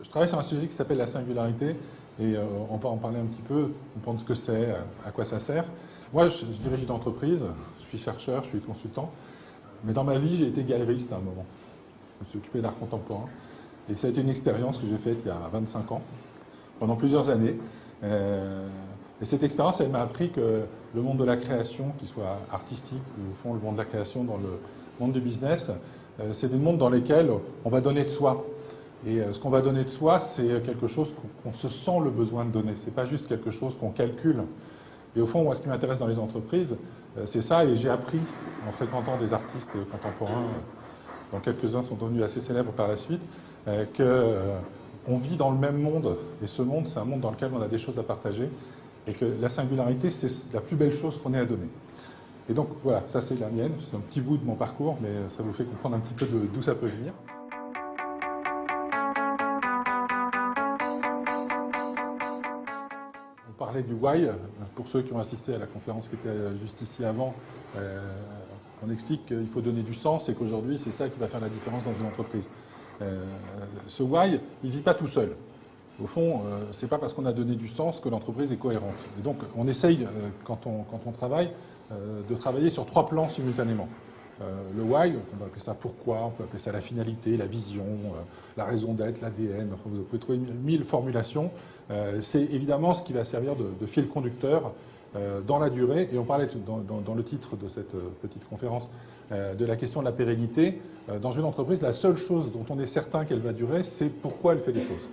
je travaille sur un sujet qui s'appelle la singularité, et on va en parler un petit peu, comprendre ce que c'est, à quoi ça sert. Moi, je dirige une entreprise, je suis chercheur, je suis consultant, mais dans ma vie, j'ai été galeriste à un moment. Je me suis occupé d'art contemporain, et ça a été une expérience que j'ai faite il y a 25 ans, pendant plusieurs années. Et cette expérience, elle m'a appris que le monde de la création, qu'il soit artistique ou au fond le monde de la création dans le monde du business, c'est des mondes dans lesquels on va donner de soi. Et ce qu'on va donner de soi, c'est quelque chose qu'on se sent le besoin de donner. Ce n'est pas juste quelque chose qu'on calcule. Et au fond, moi, ce qui m'intéresse dans les entreprises, c'est ça. Et j'ai appris, en fréquentant des artistes contemporains, dont quelques-uns sont devenus assez célèbres par la suite, qu'on vit dans le même monde. Et ce monde, c'est un monde dans lequel on a des choses à partager. Et que la singularité, c'est la plus belle chose qu'on ait à donner. Et donc, voilà, ça c'est la mienne. C'est un petit bout de mon parcours, mais ça vous fait comprendre un petit peu d'où ça peut venir. On parlait du why. Pour ceux qui ont assisté à la conférence qui était juste ici avant, on explique qu'il faut donner du sens et qu'aujourd'hui, c'est ça qui va faire la différence dans une entreprise. Ce why, il ne vit pas tout seul. Au fond, ce n'est pas parce qu'on a donné du sens que l'entreprise est cohérente. Et donc, on essaye, quand on travaille, de travailler sur 3 plans simultanément. Le why, on va appeler ça pourquoi, on peut appeler ça la finalité, la vision, la raison d'être, l'ADN, enfin, vous pouvez trouver 1000 formulations. C'est évidemment ce qui va servir de fil conducteur dans la durée. Et on parlait dans le titre de cette petite conférence de la question de la pérennité. Dans une entreprise, la seule chose dont on est certain qu'elle va durer, c'est pourquoi elle fait les choses.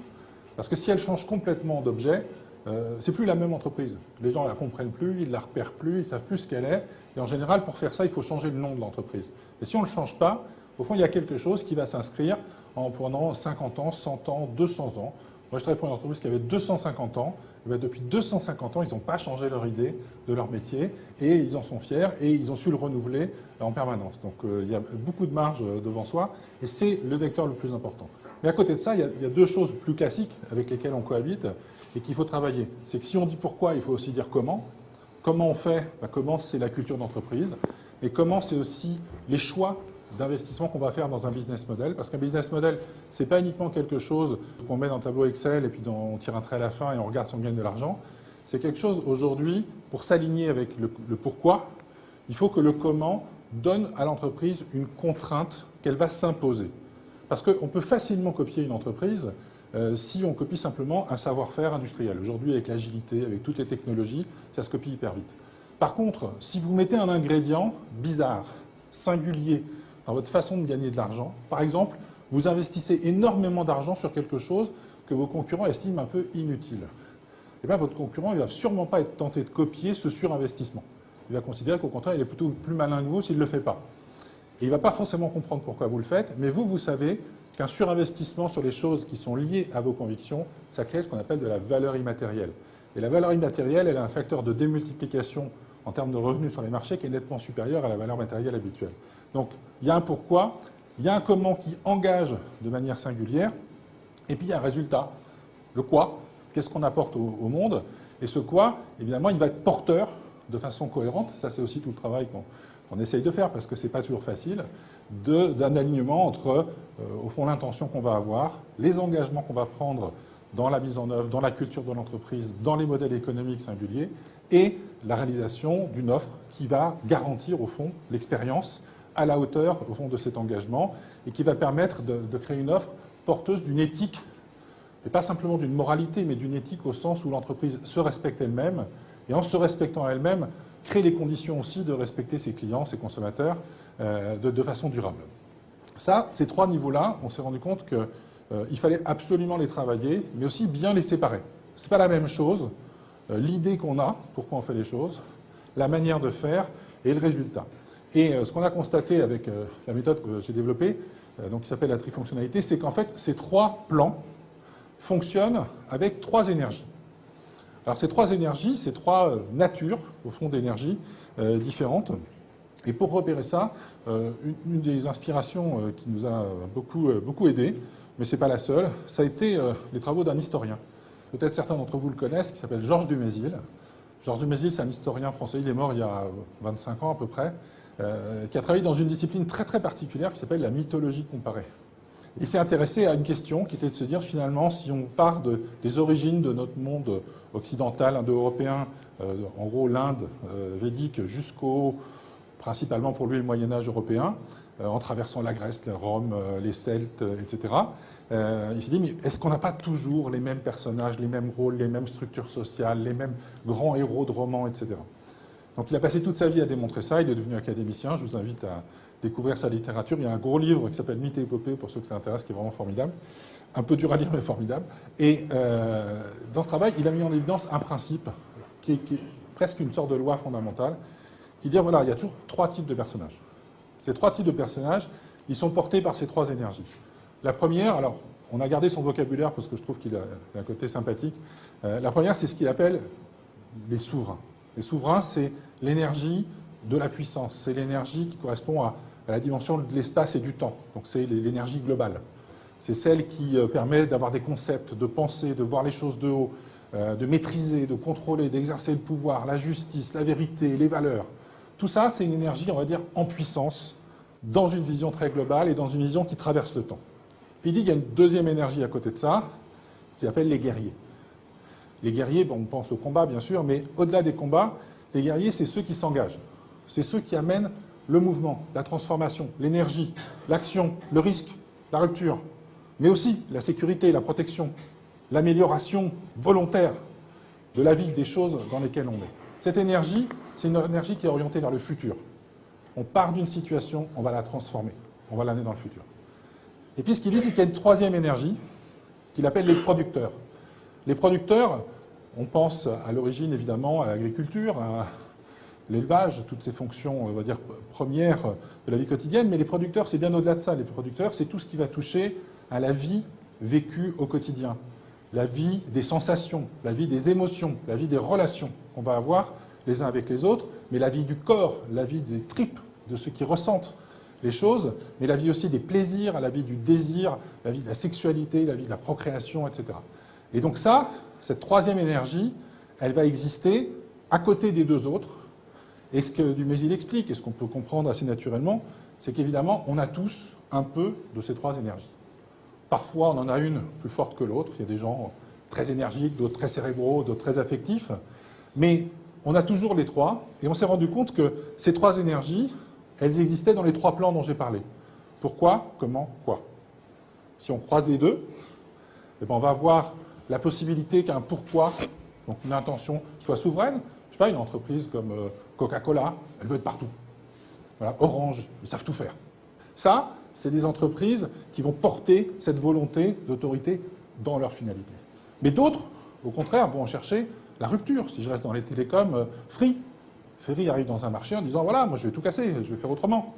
Parce que si elle change complètement d'objet, c'est plus la même entreprise. Les gens ne la comprennent plus, ils ne la repèrent plus, ils ne savent plus ce qu'elle est. Et en général, pour faire ça, il faut changer le nom de l'entreprise. Et si on ne le change pas, au fond, il y a quelque chose qui va s'inscrire pendant 50 ans, 100 ans, 200 ans. Moi, je travaille pour une entreprise qui avait 250 ans. Et bien, depuis 250 ans, ils n'ont pas changé leur idée de leur métier. Et ils en sont fiers et ils ont su le renouveler en permanence. Donc, il y a beaucoup de marge devant soi. Et c'est le vecteur le plus important. Mais à côté de ça, il y a 2 choses plus classiques avec lesquelles on cohabite et qu'il faut travailler. C'est que si on dit pourquoi, il faut aussi dire comment. Comment on fait? Comment, c'est la culture d'entreprise. Et comment, c'est aussi les choix d'investissement qu'on va faire dans un business model. Parce qu'un business model, ce n'est pas uniquement quelque chose qu'on met dans le tableau Excel et puis on tire un trait à la fin et on regarde si on gagne de l'argent. C'est quelque chose, aujourd'hui, pour s'aligner avec le pourquoi, il faut que le comment donne à l'entreprise une contrainte qu'elle va s'imposer. Parce qu'on peut facilement copier une entreprise si on copie simplement un savoir-faire industriel. Aujourd'hui, avec l'agilité, avec toutes les technologies, ça se copie hyper vite. Par contre, si vous mettez un ingrédient bizarre, singulier, dans votre façon de gagner de l'argent, par exemple, vous investissez énormément d'argent sur quelque chose que vos concurrents estiment un peu inutile. Et bien, votre concurrent, il ne va sûrement pas être tenté de copier ce surinvestissement. Il va considérer qu'au contraire, il est plutôt plus malin que vous s'il ne le fait pas. Et il ne va pas forcément comprendre pourquoi vous le faites, mais vous savez qu'un surinvestissement sur les choses qui sont liées à vos convictions, ça crée ce qu'on appelle de la valeur immatérielle. Et la valeur immatérielle, elle a un facteur de démultiplication en termes de revenus sur les marchés qui est nettement supérieur à la valeur matérielle habituelle. Donc, il y a un pourquoi, il y a un comment qui engage de manière singulière, et puis il y a un résultat. Le quoi, qu'est-ce qu'on apporte au monde, et ce quoi, évidemment, il va être porteur de façon cohérente. Ça, c'est aussi tout le travail qu'on essaye de faire, parce que ce n'est pas toujours facile, d'un alignement entre, au fond, l'intention qu'on va avoir, les engagements qu'on va prendre dans la mise en œuvre, dans la culture de l'entreprise, dans les modèles économiques singuliers, et la réalisation d'une offre qui va garantir, au fond, l'expérience à la hauteur, au fond, de cet engagement, et qui va permettre de créer une offre porteuse d'une éthique, et pas simplement d'une moralité, mais d'une éthique au sens où l'entreprise se respecte elle-même, et en se respectant elle-même, crée les conditions aussi de respecter ses clients, ses consommateurs, de façon durable. Ça, ces 3 niveaux-là, on s'est rendu compte qu'il fallait absolument les travailler, mais aussi bien les séparer. Ce n'est pas la même chose, l'idée qu'on a, pourquoi on fait les choses, la manière de faire et le résultat. Et ce qu'on a constaté avec la méthode que j'ai développée, donc qui s'appelle la trifonctionnalité, c'est qu'en fait, ces 3 plans fonctionnent avec 3 énergies. Alors ces 3 énergies, ces 3 natures, au fond, d'énergie différentes. Et pour repérer ça, une des inspirations qui nous a beaucoup aidé, mais ce n'est pas la seule, ça a été les travaux d'un historien. Peut-être certains d'entre vous le connaissent, qui s'appelle Georges Dumézil. Georges Dumézil, c'est un historien français, il est mort il y a 25 ans à peu près, qui a travaillé dans une discipline très très particulière qui s'appelle la mythologie comparée. Il s'est intéressé à une question qui était de se dire finalement si on part des origines de notre monde occidental, indo-européen, en gros l'Inde védique jusqu'au, principalement pour lui le Moyen-Âge européen, en traversant la Grèce, la Rome, les Celtes, etc. Il s'est dit mais est-ce qu'on n'a pas toujours les mêmes personnages, les mêmes rôles, les mêmes structures sociales, les mêmes grands héros de romans, etc. Donc il a passé toute sa vie à démontrer ça, il est devenu académicien, je vous invite à découvrir sa littérature. Il y a un gros livre qui s'appelle Mythes et épopées, pour ceux que ça intéresse, qui est vraiment formidable. Un peu dur à lire, mais formidable. Et dans ce travail, il a mis en évidence un principe qui est presque une sorte de loi fondamentale, qui dit, voilà, il y a toujours 3 types de personnages. Ces 3 types de personnages, ils sont portés par ces 3 énergies. La première, alors, on a gardé son vocabulaire parce que je trouve qu'il a un côté sympathique. La première, c'est ce qu'il appelle les souverains. Les souverains, c'est l'énergie de la puissance. C'est l'énergie qui correspond à la dimension de l'espace et du temps. Donc c'est l'énergie globale. C'est celle qui permet d'avoir des concepts, de penser, de voir les choses de haut, de maîtriser, de contrôler, d'exercer le pouvoir, la justice, la vérité, les valeurs. Tout ça, c'est une énergie, on va dire, en puissance, dans une vision très globale et dans une vision qui traverse le temps. Puis il dit qu'il y a une deuxième énergie à côté de ça, qui appelle les guerriers. Les guerriers, bon, on pense au combat, bien sûr, mais au-delà des combats, les guerriers, c'est ceux qui s'engagent. C'est ceux qui amènent le mouvement, la transformation, l'énergie, l'action, le risque, la rupture, mais aussi la sécurité, la protection, l'amélioration volontaire de la vie, des choses dans lesquelles on est. Cette énergie, c'est une énergie qui est orientée vers le futur. On part d'une situation, on va la transformer, on va l'amener dans le futur. Et puis ce qu'il dit, c'est qu'il y a une troisième énergie, qu'il appelle les producteurs. Les producteurs, on pense à l'origine évidemment à l'agriculture, à l'élevage, toutes ces fonctions, on va dire, premières de la vie quotidienne, mais les producteurs, c'est bien au-delà de ça. Les producteurs, c'est tout ce qui va toucher à la vie vécue au quotidien, la vie des sensations, la vie des émotions, la vie des relations qu'on va avoir les uns avec les autres, mais la vie du corps, la vie des tripes, de ceux qui ressentent les choses, mais la vie aussi des plaisirs, la vie du désir, la vie de la sexualité, la vie de la procréation, etc. Et donc ça, cette troisième énergie, elle va exister à côté des 2 autres. Et ce que Dumézil explique, et ce qu'on peut comprendre assez naturellement, c'est qu'évidemment, on a tous un peu de ces 3 énergies. Parfois, on en a une plus forte que l'autre. Il y a des gens très énergiques, d'autres très cérébraux, d'autres très affectifs. Mais on a toujours les 3, et on s'est rendu compte que ces 3 énergies, elles existaient dans les 3 plans dont j'ai parlé. Pourquoi, comment, quoi. Si on croise les 2, eh bien on va avoir la possibilité qu'un pourquoi, donc une intention, soit souveraine. Je ne sais pas, une entreprise comme Coca-Cola, elle veut être partout. Voilà, Orange, ils savent tout faire. Ça, c'est des entreprises qui vont porter cette volonté d'autorité dans leur finalité. Mais d'autres, au contraire, vont chercher la rupture. Si je reste dans les télécoms, Free arrive dans un marché en disant « Voilà, moi je vais tout casser, je vais faire autrement.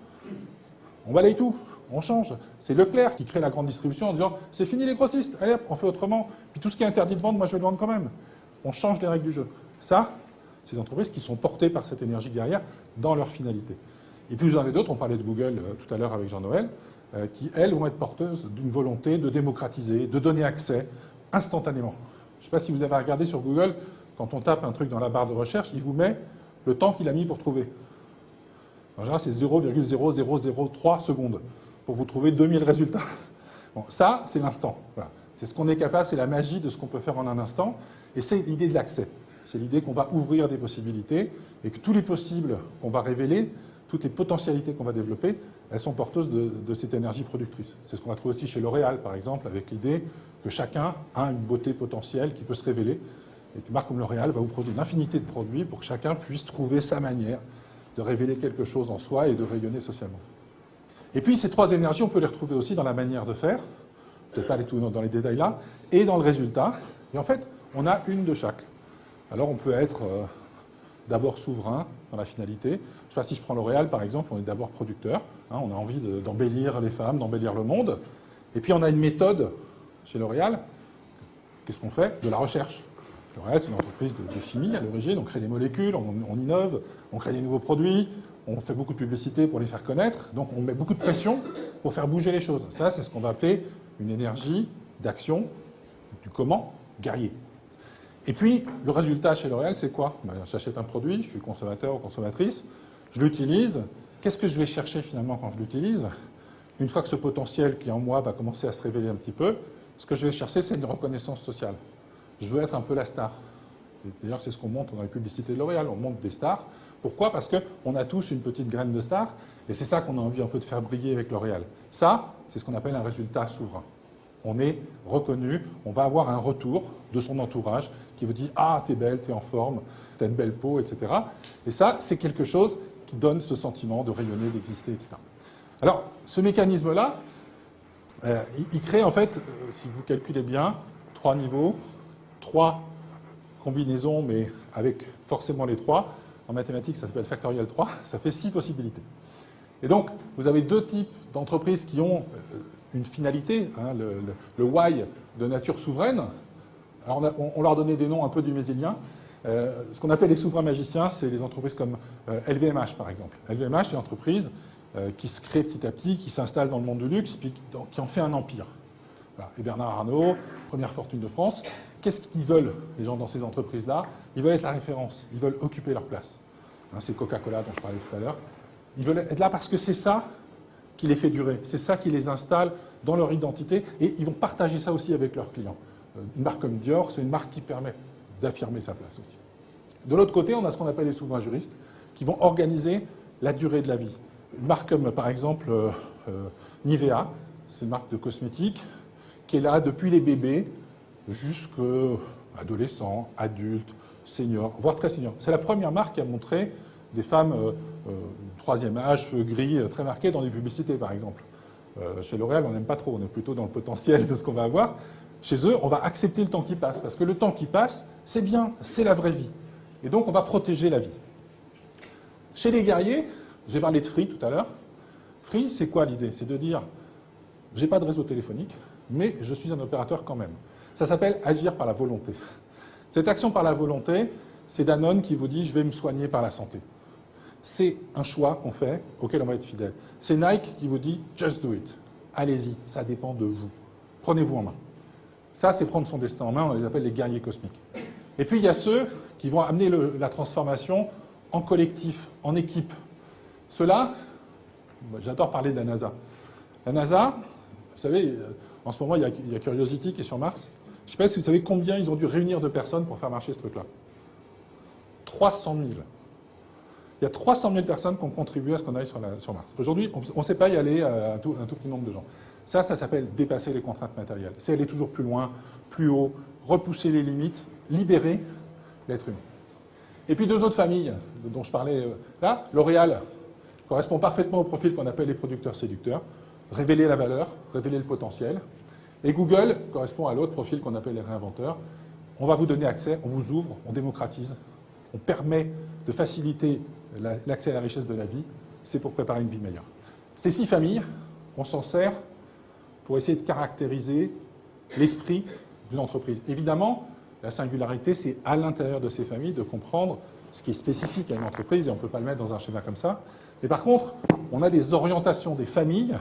On balaye tout, on change. » C'est Leclerc qui crée la grande distribution en disant « C'est fini les grossistes, allez hop, on fait autrement. Puis tout ce qui est interdit de vendre, moi je vais le vendre quand même. » On change les règles du jeu. Ça, c'est des entreprises qui sont portées par cette énergie guerrière dans leur finalité. Et puis vous en avez d'autres, on parlait de Google tout à l'heure avec Jean-Noël, qui, elles, vont être porteuses d'une volonté de démocratiser, de donner accès instantanément. Je ne sais pas si vous avez regardé sur Google, quand on tape un truc dans la barre de recherche, il vous met le temps qu'il a mis pour trouver. En général, c'est 0,0003 secondes pour vous trouver 2000 résultats. Bon, ça, c'est l'instant. Voilà. C'est ce qu'on est capable, c'est la magie de ce qu'on peut faire en un instant, et c'est l'idée de l'accès. C'est l'idée qu'on va ouvrir des possibilités, et que tous les possibles qu'on va révéler, toutes les potentialités qu'on va développer, elles sont porteuses de cette énergie productrice. C'est ce qu'on va trouver aussi chez L'Oréal, par exemple, avec l'idée que chacun a une beauté potentielle qui peut se révéler, et qu'une marque comme L'Oréal va vous produire une infinité de produits pour que chacun puisse trouver sa manière de révéler quelque chose en soi et de rayonner socialement. Et puis ces 3 énergies, on peut les retrouver aussi dans la manière de faire, peut-être pas aller tout dans les détails là, et dans le résultat. Et en fait, on a une de chaque. Alors on peut être d'abord souverain dans la finalité. Je ne sais pas si je prends L'Oréal, par exemple, on est d'abord producteur. Hein, on a envie d'embellir les femmes, d'embellir le monde. Et puis on a une méthode chez L'Oréal. Qu'est-ce qu'on fait? De la recherche. L'Oréal, c'est une entreprise de chimie à l'origine. On crée des molécules, on innove, on crée des nouveaux produits, on fait beaucoup de publicité pour les faire connaître. Donc on met beaucoup de pression pour faire bouger les choses. Ça, c'est ce qu'on va appeler une énergie d'action, du comment, guerrier. Et puis, le résultat chez L'Oréal, c'est quoi? J'achète un produit, je suis consommateur ou consommatrice, je l'utilise. Qu'est-ce que je vais chercher finalement quand je l'utilise? Une fois que ce potentiel qui est en moi va commencer à se révéler un petit peu, ce que je vais chercher, c'est une reconnaissance sociale. Je veux être un peu la star. D'ailleurs, c'est ce qu'on montre dans les publicités de L'Oréal, on montre des stars. Pourquoi? Parce qu'on a tous une petite graine de star, et c'est ça qu'on a envie un peu de faire briller avec L'Oréal. Ça, c'est ce qu'on appelle un résultat souverain. On est reconnu, on va avoir un retour de son entourage qui vous dit « Ah, t'es belle, t'es en forme, t'as une belle peau, etc. » Et ça, c'est quelque chose qui donne ce sentiment de rayonner, d'exister, etc. Alors, ce mécanisme-là, il crée en fait, si vous calculez bien, 3 niveaux, 3 combinaisons, mais avec forcément les 3. En mathématiques, ça s'appelle factoriel 3, ça fait 6 possibilités. Et donc, vous avez 2 types d'entreprises qui ont une finalité, hein, le why de nature souveraine. Alors, on leur donnait des noms un peu du mésilien. Ce qu'on appelle les souverains magiciens, c'est les entreprises comme LVMH, par exemple. LVMH, c'est une entreprise qui se crée petit à petit, qui s'installe dans le monde du luxe, puis qui en fait un empire. Voilà. Et Bernard Arnault, première fortune de France, qu'est-ce qu'ils veulent, les gens dans ces entreprises-là? Ils veulent être la référence, ils veulent occuper leur place. Hein, c'est Coca-Cola dont je parlais tout à l'heure. Ils veulent être là parce que c'est ça qui les fait durer, c'est ça qui les installe dans leur identité, et ils vont partager ça aussi avec leurs clients. Une marque comme Dior, c'est une marque qui permet d'affirmer sa place aussi. De l'autre côté, on a ce qu'on appelle les souverains juristes, qui vont organiser la durée de la vie. Une marque comme, par exemple, Nivea, c'est une marque de cosmétiques, qui est là depuis les bébés jusqu'à adolescents, adultes, seniors, voire très seniors. C'est la première marque qui a montré des femmes troisième âge, cheveux gris, très marqués dans des publicités, par exemple. Chez L'Oréal, on n'aime pas trop, on est plutôt dans le potentiel de ce qu'on va avoir. Chez eux, on va accepter le temps qui passe, parce que le temps qui passe, c'est bien, c'est la vraie vie. Et donc, on va protéger la vie. Chez les guerriers, j'ai parlé de Free tout à l'heure. Free, c'est quoi l'idée? C'est de dire, j'ai pas de réseau téléphonique, mais je suis un opérateur quand même. Ça s'appelle agir par la volonté. Cette action par la volonté, c'est Danone qui vous dit, je vais me soigner par la santé. C'est un choix qu'on fait, auquel on va être fidèle. C'est Nike qui vous dit, just do it. Allez-y, ça dépend de vous. Prenez-vous en main. Ça, c'est prendre son destin en main, on les appelle les guerriers cosmiques. Et puis, il y a ceux qui vont amener la transformation en collectif, en équipe. Ceux-là, j'adore parler de la NASA. La NASA, vous savez, en ce moment, il y a Curiosity qui est sur Mars. Je ne sais pas si vous savez combien ils ont dû réunir de personnes pour faire marcher ce truc-là. 300 000. Il y a 300 000 personnes qui ont contribué à ce qu'on aille sur Mars. Aujourd'hui, on ne sait pas y aller à un tout petit nombre de gens. Ça s'appelle dépasser les contraintes matérielles. C'est aller toujours plus loin, plus haut, repousser les limites, libérer l'être humain. Et puis 2 autres familles dont je parlais là. L'Oréal correspond parfaitement au profil qu'on appelle les producteurs séducteurs. Révéler la valeur, révéler le potentiel. Et Google correspond à l'autre profil qu'on appelle les réinventeurs. On va vous donner accès, on vous ouvre, on démocratise, on permet de faciliter l'accès à la richesse de la vie. C'est pour préparer une vie meilleure. Ces 6 familles, on s'en sert pour essayer de caractériser l'esprit d'une entreprise. Évidemment, la singularité, c'est à l'intérieur de ces familles de comprendre ce qui est spécifique à une entreprise, et on ne peut pas le mettre dans un schéma comme ça. Mais par contre, on a des orientations des familles,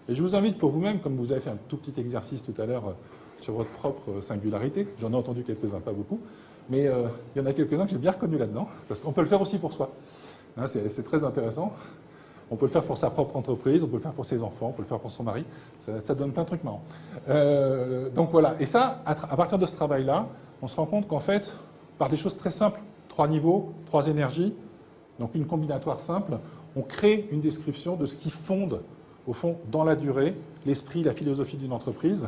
et je vous invite pour vous-même, comme vous avez fait un tout petit exercice tout à l'heure sur votre propre singularité, j'en ai entendu quelques-uns, pas beaucoup, mais il y en a quelques-uns que j'ai bien reconnus là-dedans, parce qu'on peut le faire aussi pour soi. Hein, c'est très intéressant. On peut le faire pour sa propre entreprise, on peut le faire pour ses enfants, on peut le faire pour son mari. Ça donne plein de trucs marrants. Donc voilà. Et ça, à partir de ce travail-là, on se rend compte qu'en fait, par des choses très simples, 3 niveaux, 3 énergies, donc une combinatoire simple, on crée une description de ce qui fonde, au fond, dans la durée, l'esprit, la philosophie d'une entreprise.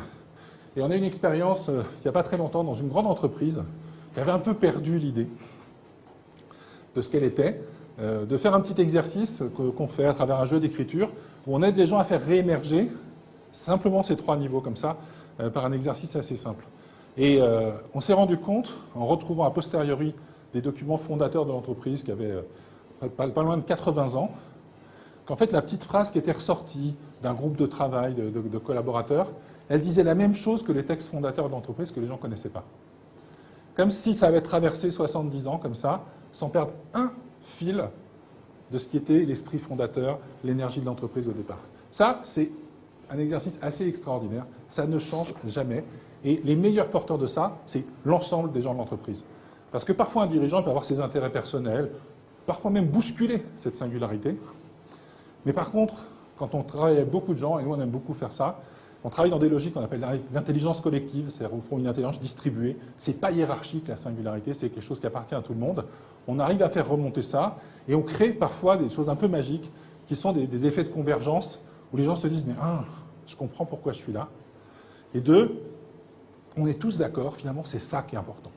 Et on a une expérience, il n'y a pas très longtemps, dans une grande entreprise, qui avait un peu perdu l'idée de ce qu'elle était, de faire un petit exercice qu'on fait à travers un jeu d'écriture, où on aide les gens à faire réémerger simplement ces 3 niveaux comme ça, par un exercice assez simple. Et on s'est rendu compte, en retrouvant a posteriori des documents fondateurs de l'entreprise qui avaient pas loin de 80 ans, qu'en fait la petite phrase qui était ressortie d'un groupe de travail, de collaborateurs, elle disait la même chose que les textes fondateurs de l'entreprise que les gens ne connaissaient pas. Comme si ça avait traversé 70 ans comme ça, sans perdre un fil de ce qui était l'esprit fondateur, l'énergie de l'entreprise au départ. Ça, c'est un exercice assez extraordinaire. Ça ne change jamais. Et les meilleurs porteurs de ça, c'est l'ensemble des gens de l'entreprise. Parce que parfois, un dirigeant peut avoir ses intérêts personnels, parfois même bousculer cette singularité. Mais par contre, quand on travaille avec beaucoup de gens, et nous on aime beaucoup faire ça, on travaille dans des logiques qu'on appelle l'intelligence collective, c'est-à-dire au fond une intelligence distribuée. Ce n'est pas hiérarchique la singularité, c'est quelque chose qui appartient à tout le monde. On arrive à faire remonter ça, et on crée parfois des choses un peu magiques, qui sont des effets de convergence, où les gens se disent « mais je comprends pourquoi je suis là ». Et deux, on est tous d'accord, finalement c'est ça qui est important.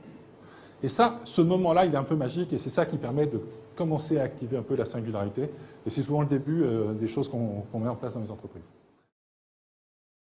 Et ça, ce moment-là, il est un peu magique, et c'est ça qui permet de commencer à activer un peu la singularité. Et c'est souvent le début des choses qu'on met en place dans les entreprises.